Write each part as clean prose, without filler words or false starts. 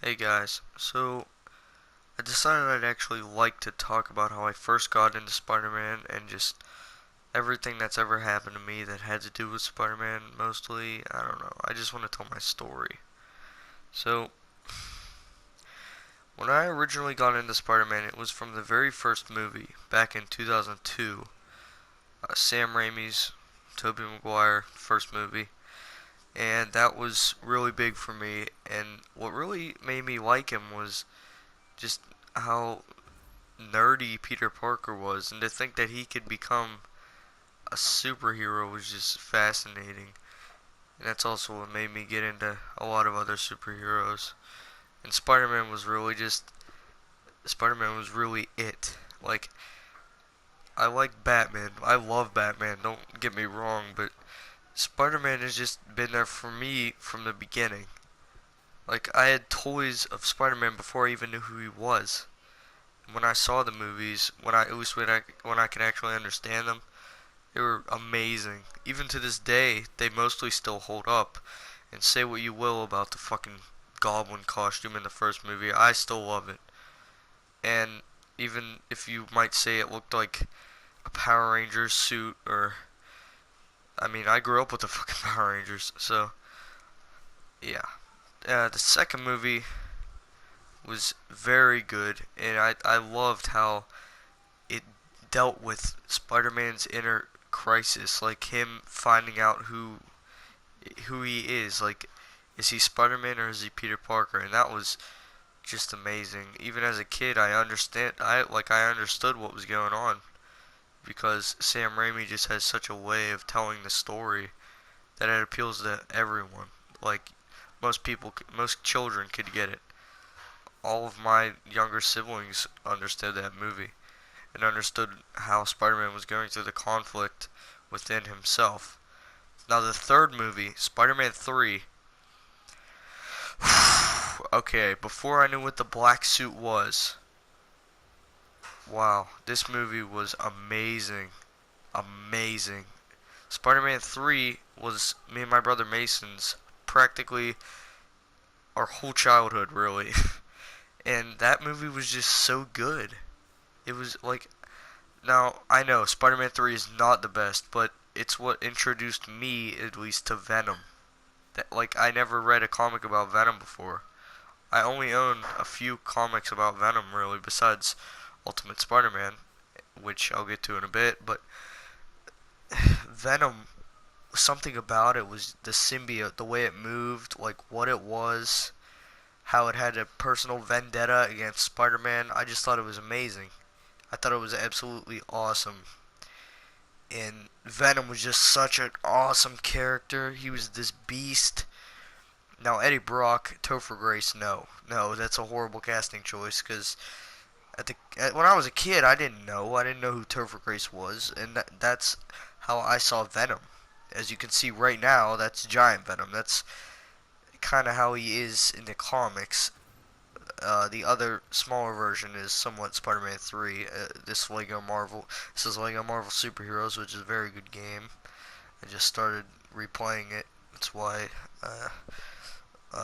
Hey guys, so I decided I'd actually like to talk about how I first got into Spider-Man and just everything that's ever happened to me that had to do with Spider-Man mostly. I don't know. I just want to tell my story. So, when I originally got into Spider-Man, it was from the very first movie back in 2002. Sam Raimi's Tobey Maguire first movie. And that was really big for me. And what really made me like him was just how nerdy Peter Parker was, and to think that he could become a superhero was just fascinating. And that's also what made me get into a lot of other superheroes. And Spider-Man was really it. Like, I like Batman. I love Batman, don't get me wrong, but Spider-Man has just been there for me from the beginning. Like, I had toys of Spider-Man before I even knew who he was. When I saw the movies, at least when I could actually understand them, they were amazing. Even to this day, they mostly still hold up. And say what you will about the fucking Goblin costume in the first movie, I still love it. And even if you might say it looked like a Power Rangers suit, or I mean, I grew up with the fucking Power Rangers, so yeah. The second movie was very good, and I loved how it dealt with Spider-Man's inner crisis, like him finding out who he is. Like, is he Spider-Man or is he Peter Parker? And that was just amazing. Even as a kid, I understood what was going on because Sam Raimi just has such a way of telling the story that it appeals to everyone. Like, most children could get it. All of my younger siblings understood that movie and understood how Spider-Man was going through the conflict within himself. Now the third movie, Spider-Man 3, okay, before I knew what the black suit was, wow, this movie was amazing. Amazing. Spider-Man 3 was me and my brother Mason's practically our whole childhood, really. And that movie was just so good. It was like, now, I know Spider-Man 3 is not the best, but it's what introduced me, at least, to Venom. Like, I never read a comic about Venom before. I only own a few comics about Venom, really, besides Ultimate Spider-Man, which I'll get to in a bit, but Venom, something about it was the symbiote, the way it moved, like what it was, how it had a personal vendetta against Spider-Man. I just thought it was amazing. I thought it was absolutely awesome. And Venom was just such an awesome character. He was this beast. Now Eddie Brock, Topher Grace, no, that's a horrible casting choice. Because when I was a kid, I didn't know. I didn't know who Topher Grace was, and that's how I saw Venom. As you can see right now, that's Giant Venom. That's kind of how he is in the comics. The other smaller version is somewhat Spider-Man 3. This is Lego Marvel Superheroes, which is a very good game. I just started replaying it. That's why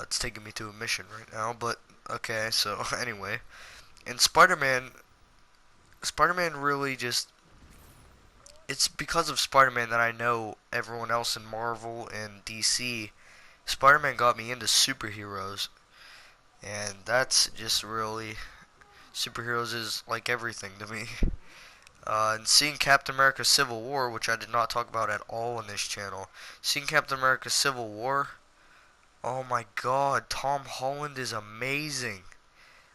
it's taking me to a mission right now. But okay, so anyway, and Spider-Man really just. It's because of Spider-Man that I know everyone else in Marvel and DC. Spider-Man got me into superheroes, and that's just really superheroes is like everything to me. And seeing Captain America Civil War, which I did not talk about at all in this channel, seeing Captain America Civil War, oh my god, Tom Holland is amazing.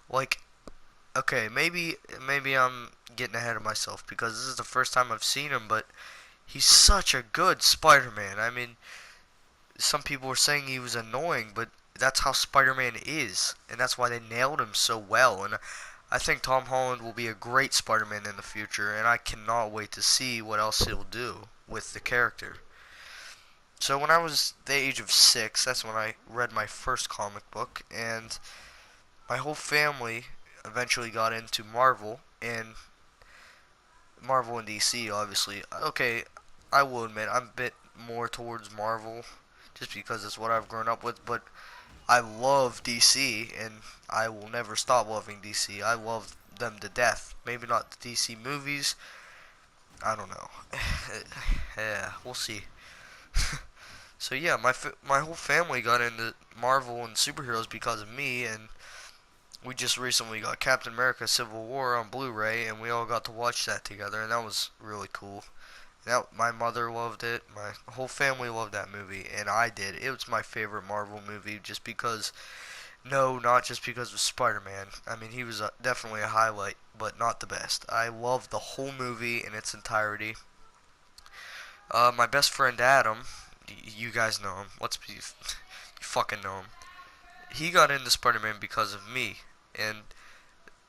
Like, okay, maybe I'm getting ahead of myself because this is the first time I've seen him, but he's such a good Spider-Man. I mean, some people were saying he was annoying, but that's how Spider-Man is, and that's why they nailed him so well. And I think Tom Holland will be a great Spider-Man in the future, and I cannot wait to see what else he'll do with the character. So when I was the age of 6, that's when I read my first comic book, and my whole family eventually got into Marvel and DC, obviously. Okay, I will admit I'm a bit more towards Marvel, just because it's what I've grown up with, but I love DC, and I will never stop loving DC. I love them to death. Maybe not the DC movies. I don't know. Yeah, we'll see. So yeah, my whole family got into Marvel and superheroes because of me, and we just recently got Captain America: Civil War on Blu-ray, and we all got to watch that together, and that was really cool. My mother loved it. My whole family loved that movie, and I did. It was my favorite Marvel movie, just because. No, not just because of Spider-Man. I mean, he was definitely a highlight, but not the best. I loved the whole movie in its entirety. My best friend Adam, you guys know him. Let's be, you fucking know him. He got into Spider-Man because of me, and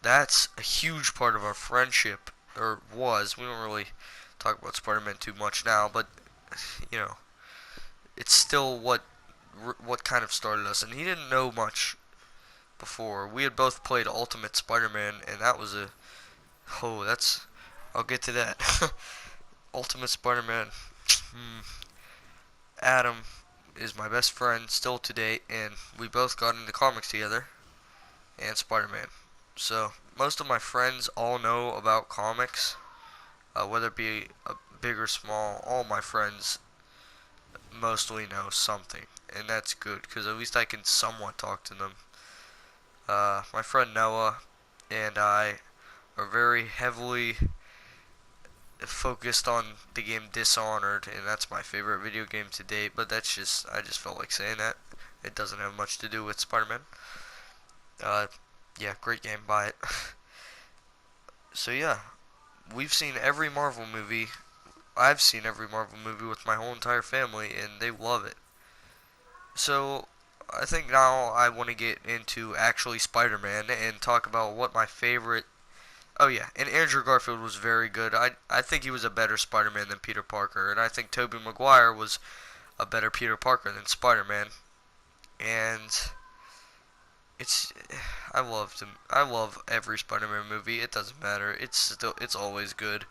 that's a huge part of our friendship, or was. We don't really talk about Spider-Man too much now, but you know, it's still what kind of started us. And he didn't know much before. We had both played Ultimate Spider-Man, and that was a that's I'll get to that. Ultimate Spider-Man. Adam is my best friend still to date, and we both got into comics together and Spider-Man. So most of my friends all know about comics, whether it be big or small. All my friends mostly know something, and that's good because at least I can somewhat talk to them. My friend Noah and I are very heavily focused on the game Dishonored, and that's my favorite video game to date. But I just felt like saying that. It doesn't have much to do with Spider-Man. Yeah, great game, buy it. So yeah, we've seen every Marvel movie. I've seen every Marvel movie with my whole entire family, and they love it. So I think now I want to get into actually Spider-Man and talk about what my favorite. Oh yeah, and Andrew Garfield was very good. I think he was a better Spider-Man than Peter Parker, and I think Tobey Maguire was a better Peter Parker than Spider-Man. And it's I loved him. I love every Spider-Man movie. It doesn't matter. It's always good.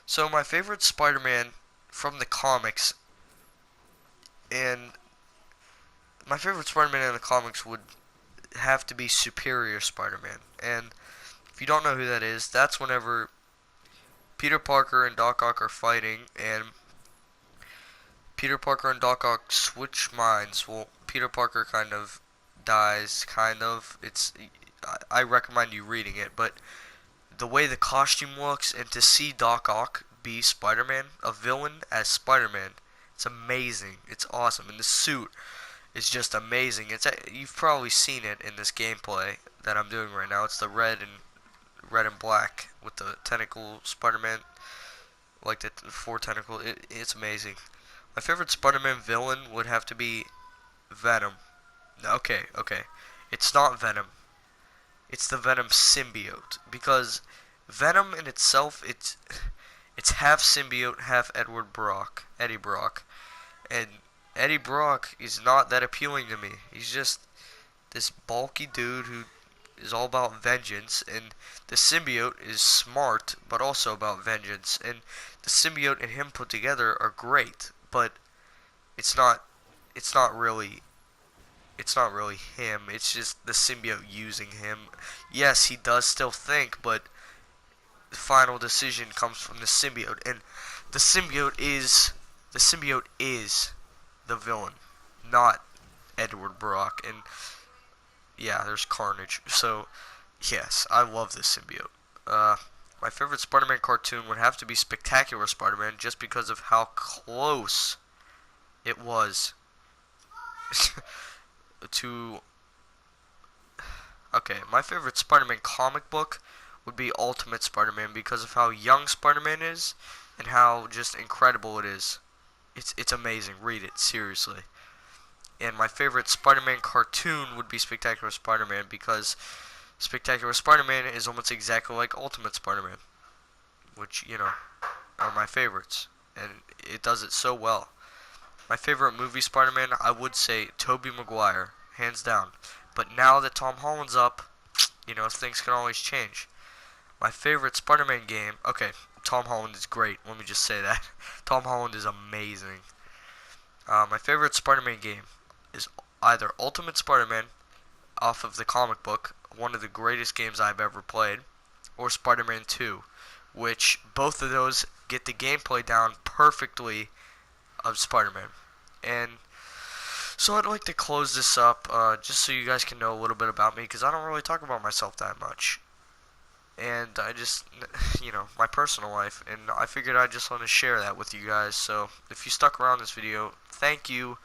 So my favorite Spider-Man from the comics, and my favorite Spider-Man in the comics would have to be Superior Spider-Man. And if you don't know who that is, that's whenever Peter Parker and Doc Ock are fighting, and Peter Parker and Doc Ock switch minds. Well, Peter Parker kind of dies, kind of. I recommend you reading it, but the way the costume looks, and to see Doc Ock be Spider-Man, a villain as Spider-Man, it's amazing. It's awesome, and the suit is just amazing. You've probably seen it in this gameplay that I'm doing right now. It's the red and black with the tentacle Spider-Man, like the four tentacle. It's amazing. My favorite Spider-Man villain would have to be Venom. Okay. It's not Venom. It's the Venom symbiote, because Venom in itself, it's half symbiote, half Eddie Brock, and Eddie Brock is not that appealing to me. He's just this bulky dude who is all about vengeance, and the symbiote is smart but also about vengeance, and the symbiote and him put together are great, but it's not it's not really him. It's just the symbiote using him. Yes, he does still think, but the final decision comes from the symbiote, and the symbiote is the villain, not Edward Brock. And yeah, there's Carnage. So yes, I love this symbiote. My favorite Spider-Man cartoon would have to be Spectacular Spider-Man, just because of how close it was to. Okay, my favorite Spider-Man comic book would be Ultimate Spider-Man, because of how young Spider-Man is and how just incredible it is. It's amazing. Read it, seriously. And my favorite Spider-Man cartoon would be Spectacular Spider-Man, because Spectacular Spider-Man is almost exactly like Ultimate Spider-Man, which, are my favorites. And it does it so well. My favorite movie Spider-Man, I would say Tobey Maguire, hands down. But now that Tom Holland's up, things can always change. My favorite Spider-Man game, okay, Tom Holland is great, let me just say that. Tom Holland is amazing. My favorite Spider-Man game is either Ultimate Spider-Man off of the comic book, one of the greatest games I've ever played, or Spider-Man 2, which both of those get the gameplay down perfectly of Spider-Man. And so I'd like to close this up just so you guys can know a little bit about me, because I don't really talk about myself that much. And I just, my personal life, and I figured I'd just want to share that with you guys. So if you stuck around this video, thank you.